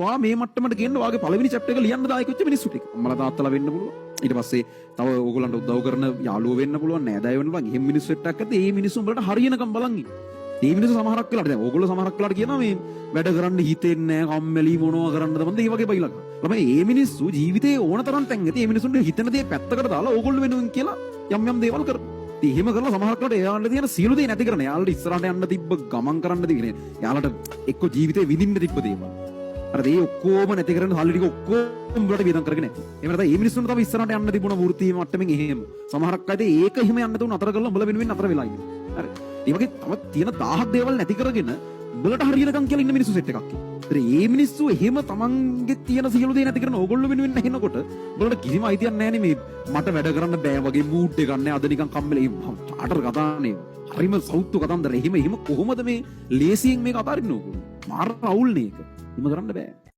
ඔයා මේ මට්ටමට ගෙන්න ඔයාගේ පළවෙනි චැප්ටර් එක ලියන්න දායක වෙච්ච මිනිස්සු ටික. අම්මලා තාත්තලා වෙන්න පුළුවන්. ඊට පස්සේ තව ඕගොල්ලන්ට උදව් කරන යාළුවෝ වෙන්න පුළුවන්, නෑදෑයෝ වෙන්න පුළුවන්. එහෙම මිනිස්සු එක්ක ඇද්ද මේ මිනිස්සු උඹලට හරියනකම් බලන් ඉන්න. මේ මිනිස්සු සමහරක් වෙලාවට දැන් ඕගොල්ලෝ සමහරක් වෙලාවට කියනවා මේ වැඩ කරන්න හිතෙන්නේ නෑ, කම්මැලි මොනවා කරන්නද මන්ද මේ වගේ බයිලා. ළමයි මේ මිනිස්සු ජීවිතේ ඕන තරම් තැන් ඇති. මේ මිනිස්සුන්ට හිතෙන දේ පැත්තකට දාලා ඕගොල්ලෝ වෙනුවෙන් කියලා යම් දේවල් කරනවා. ඉතින් එහෙම කරලා සමහරක් වෙලාවට එයාලට තියෙන සියලු දේ නැති කරන. එයාලට ඉස්සරහට යන්න තිබ්බ ගමන් කරන්න තිබුණේ. එයාලට එක්ක ජීවිතේ විඳින්න තිබ්බ දේවල්. අර ඒ ඔක්කොම නැති කරන සල්ලි ටික ඔක්කොම වලට වියදම් කරගෙන ඇති. එහෙම නැත්නම් මේ මිනිස්සුන්ට තව ඉස්සරහට යන්න තිබුණ වෘත්තීය මට්ටමින් එහෙම. සමහරක් අය ඒක එහෙම යන්න තුන අතර කරලා උඹල වෙනුවෙන් අතර වෙලා ඉන්නේ. හරි. ඒ වගේ තව තියෙන 1000ක් දේවල් නැති කරගෙන උඹලට හරියනකම් කියලා ඉන්න මිනිස්සු සෙට් එකක් ඉන්නේ. ඒතර මේ මිනිස්සු එහෙම තමන්ගේ තියෙන සියලු දේ නැති කරන ඕගොල්ලෝ වෙනුවෙන් නැහිනකොට උඹලට කිසිම අයිතියක් නැහැ නේ මේ මට වැඩ කරන්න බෑ වගේ මූඩ් එකක් නැහැ. අද නිකන් කම්මැලි චාටර් කතානේ. හරිම සෞතු කතන්දර. එහෙම කොහොමද මේ ලේසියෙන් මේක අතාරින්න ඕගොල්ලෝ? මාර අවුල්නේ ඒක. එහෙම කරන්න බෑ.